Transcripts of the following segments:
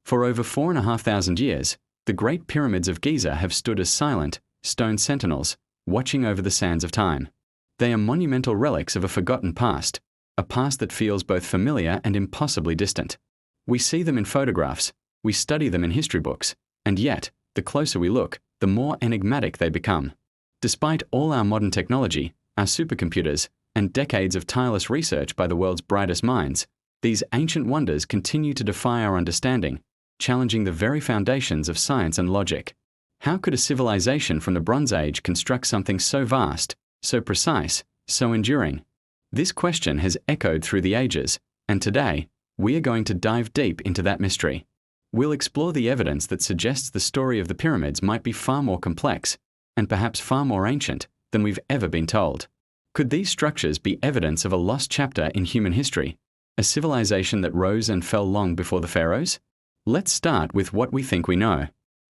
For over 4,500 years, the Great Pyramids of Giza have stood as silent, stone sentinels, watching over the sands of time. They are monumental relics of a forgotten past, a past that feels both familiar and impossibly distant. We see them in photographs, we study them in history books, and yet, the closer we look, the more enigmatic they become. Despite all our modern technology, our supercomputers, and decades of tireless research by the world's brightest minds, these ancient wonders continue to defy our understanding, challenging the very foundations of science and logic. How could a civilization from the Bronze Age construct something so vast, so precise, so enduring? This question has echoed through the ages, and today, we are going to dive deep into that mystery. We'll explore the evidence that suggests the story of the pyramids might be far more complex, and perhaps far more ancient, than we've ever been told. Could these structures be evidence of a lost chapter in human history, a civilization that rose and fell long before the pharaohs? Let's start with what we think we know.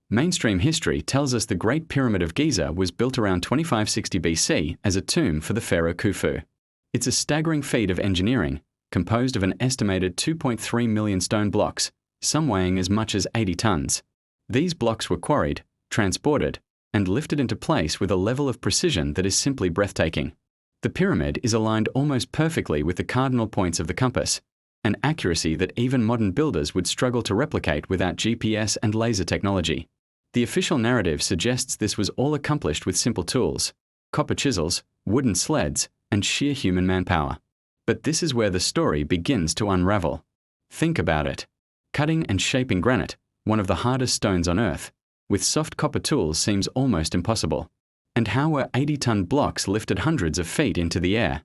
Mainstream history tells us the Great Pyramid of Giza was built around 2560 BC as a tomb for the pharaoh Khufu. It's a staggering feat of engineering, composed of an estimated 2.3 million stone blocks, some weighing as much as 80 tons. These blocks were quarried, transported, and lifted into place with a level of precision that is simply breathtaking. The pyramid is aligned almost perfectly with the cardinal points of the compass, an accuracy that even modern builders would struggle to replicate without GPS and laser technology. The official narrative suggests this was all accomplished with simple tools, copper chisels, wooden sleds, and sheer human manpower. But this is where the story begins to unravel. Think about it. Cutting and shaping granite, one of the hardest stones on Earth, with soft copper tools seems almost impossible. And how were 80-ton blocks lifted hundreds of feet into the air?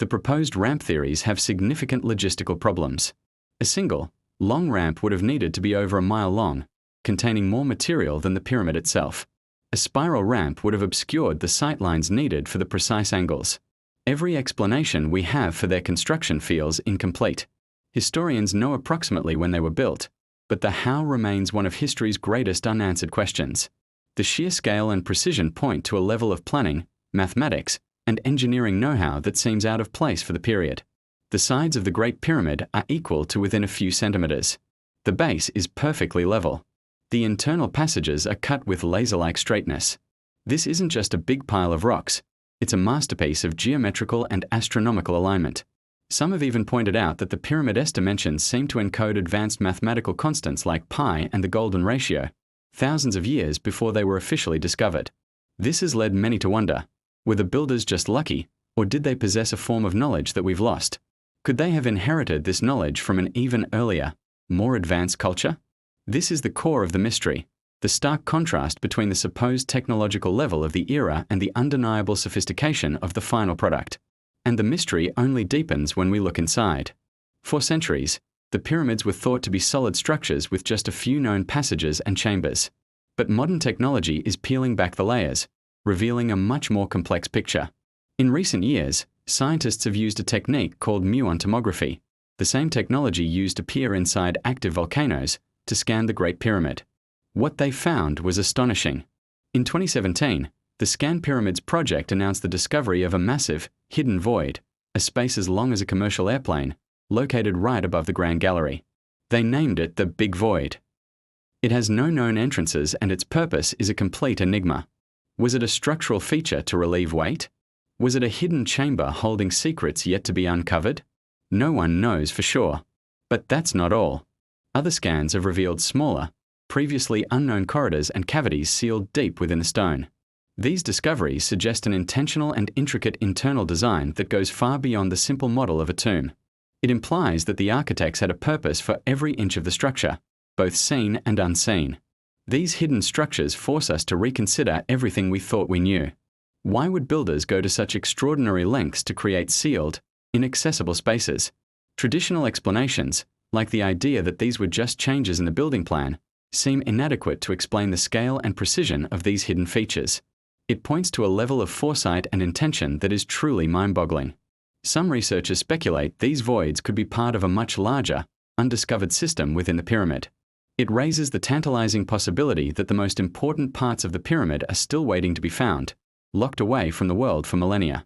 The proposed ramp theories have significant logistical problems. A single, long ramp would have needed to be over a mile long, containing more material than the pyramid itself. A spiral ramp would have obscured the sight lines needed for the precise angles. Every explanation we have for their construction feels incomplete. Historians know approximately when they were built, but the how remains one of history's greatest unanswered questions. The sheer scale and precision point to a level of planning, mathematics, and engineering know-how that seems out of place for the period. The sides of the Great Pyramid are equal to within a few centimeters. The base is perfectly level. The internal passages are cut with laser-like straightness. This isn't just a big pile of rocks. It's a masterpiece of geometrical and astronomical alignment. Some have even pointed out that the pyramid's dimensions seem to encode advanced mathematical constants like pi and the golden ratio, thousands of years before they were officially discovered. This has led many to wonder, were the builders just lucky, or did they possess a form of knowledge that we've lost? Could they have inherited this knowledge from an even earlier, more advanced culture? This is the core of the mystery, the stark contrast between the supposed technological level of the era and the undeniable sophistication of the final product. And the mystery only deepens when we look inside. For centuries, the pyramids were thought to be solid structures with just a few known passages and chambers. But modern technology is peeling back the layers, revealing a much more complex picture. In recent years, scientists have used a technique called muon tomography, the same technology used to peer inside active volcanoes, to scan the Great Pyramid. What they found was astonishing. In 2017, the Scan Pyramids project announced the discovery of a massive, hidden void, a space as long as a commercial airplane, located right above the Grand Gallery. They named it the Big Void. It has no known entrances and its purpose is a complete enigma. Was it a structural feature to relieve weight? Was it a hidden chamber holding secrets yet to be uncovered? No one knows for sure. But that's not all. Other scans have revealed smaller, previously unknown corridors and cavities sealed deep within the stone. These discoveries suggest an intentional and intricate internal design that goes far beyond the simple model of a tomb. It implies that the architects had a purpose for every inch of the structure, both seen and unseen. These hidden structures force us to reconsider everything we thought we knew. Why would builders go to such extraordinary lengths to create sealed, inaccessible spaces? Traditional explanations, like the idea that these were just changes in the building plan, seem inadequate to explain the scale and precision of these hidden features. It points to a level of foresight and intention that is truly mind-boggling. Some researchers speculate these voids could be part of a much larger, undiscovered system within the pyramid. It raises the tantalizing possibility that the most important parts of the pyramid are still waiting to be found, locked away from the world for millennia.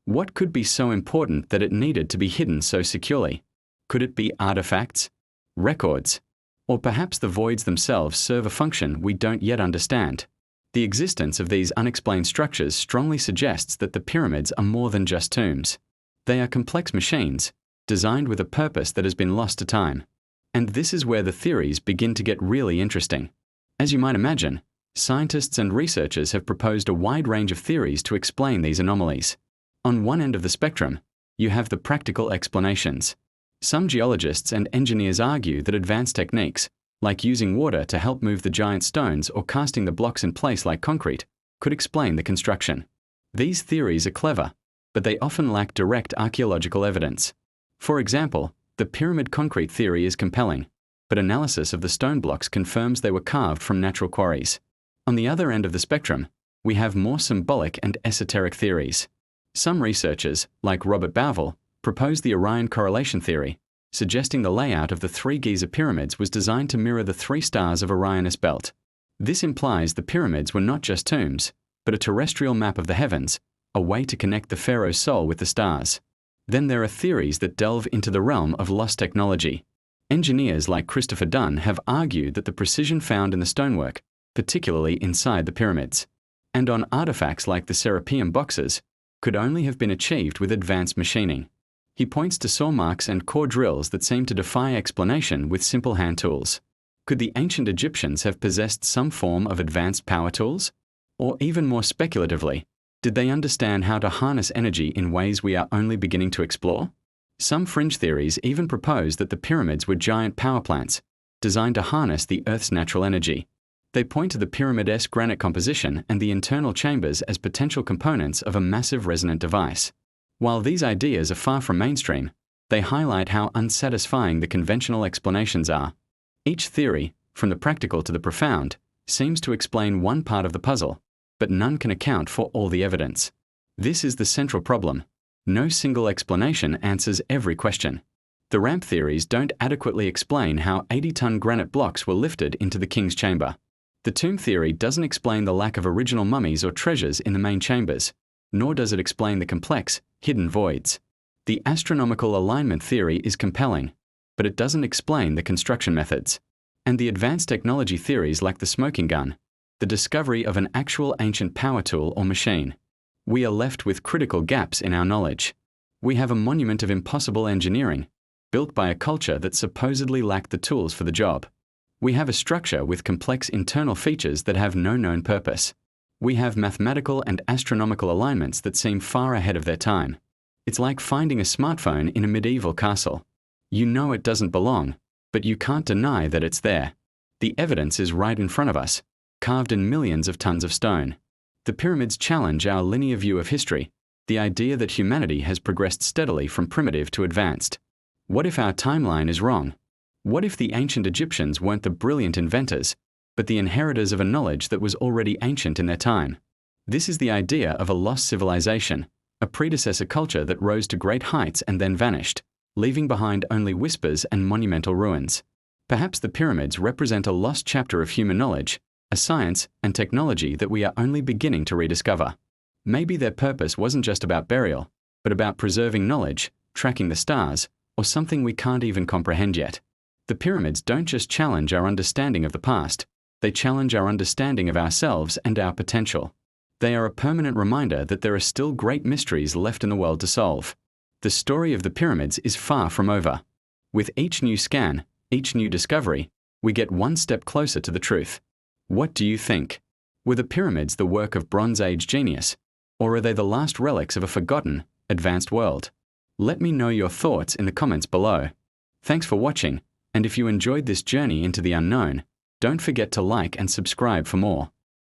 What could be so important that it needed to be hidden so securely? Could it be artifacts? Records? Or perhaps the voids themselves serve a function we don't yet understand. The existence of these unexplained structures strongly suggests that the pyramids are more than just tombs. They are complex machines, designed with a purpose that has been lost to time. And this is where the theories begin to get really interesting. As you might imagine, scientists and researchers have proposed a wide range of theories to explain these anomalies. On one end of the spectrum, you have the practical explanations. Some geologists and engineers argue that advanced techniques, like using water to help move the giant stones or casting the blocks in place like concrete, could explain the construction. These theories are clever, but they often lack direct archaeological evidence. For example, the pyramid concrete theory is compelling, but analysis of the stone blocks confirms they were carved from natural quarries. On the other end of the spectrum, we have more symbolic and esoteric theories. Some researchers, like Robert Bauval, propose the Orion correlation theory, suggesting the layout of the three Giza pyramids was designed to mirror the three stars of Orion's belt. This implies the pyramids were not just tombs, but a terrestrial map of the heavens, a way to connect the pharaoh's soul with the stars. Then there are theories that delve into the realm of lost technology. Engineers like Christopher Dunn have argued that the precision found in the stonework, particularly inside the pyramids, and on artifacts like the Serapeum boxes, could only have been achieved with advanced machining. He points to saw marks and core drills that seem to defy explanation with simple hand tools. Could the ancient Egyptians have possessed some form of advanced power tools? Or even more speculatively, did they understand how to harness energy in ways we are only beginning to explore? Some fringe theories even propose that the pyramids were giant power plants, designed to harness the Earth's natural energy. They point to the pyramid-esque granite composition and the internal chambers as potential components of a massive resonant device. While these ideas are far from mainstream, they highlight how unsatisfying the conventional explanations are. Each theory, from the practical to the profound, seems to explain one part of the puzzle, but none can account for all the evidence. This is the central problem. No single explanation answers every question. The ramp theories don't adequately explain how 80-ton granite blocks were lifted into the king's chamber. The tomb theory doesn't explain the lack of original mummies or treasures in the main chambers, nor does it explain the complex, hidden voids. The astronomical alignment theory is compelling, but it doesn't explain the construction methods. And the advanced technology theories like the smoking gun, the discovery of an actual ancient power tool or machine. We are left with critical gaps in our knowledge. We have a monument of impossible engineering, built by a culture that supposedly lacked the tools for the job. We have a structure with complex internal features that have no known purpose. We have mathematical and astronomical alignments that seem far ahead of their time. It's like finding a smartphone in a medieval castle. You know it doesn't belong, but you can't deny that it's there. The evidence is right in front of us, carved in millions of tons of stone. The pyramids challenge our linear view of history, the idea that humanity has progressed steadily from primitive to advanced. What if our timeline is wrong? What if the ancient Egyptians weren't the brilliant inventors, but the inheritors of a knowledge that was already ancient in their time? This is the idea of a lost civilization, a predecessor culture that rose to great heights and then vanished, leaving behind only whispers and monumental ruins. Perhaps the pyramids represent a lost chapter of human knowledge, a science and technology that we are only beginning to rediscover. Maybe their purpose wasn't just about burial, but about preserving knowledge, tracking the stars, or something we can't even comprehend yet. The pyramids don't just challenge our understanding of the past, they challenge our understanding of ourselves and our potential. They are a permanent reminder that there are still great mysteries left in the world to solve. The story of the pyramids is far from over. With each new scan, each new discovery, we get one step closer to the truth. What do you think? Were the pyramids the work of Bronze Age genius, or are they the last relics of a forgotten, advanced world? Let me know your thoughts in the comments below. Thanks for watching. And if you enjoyed this journey into the unknown, don't forget to like and subscribe for more.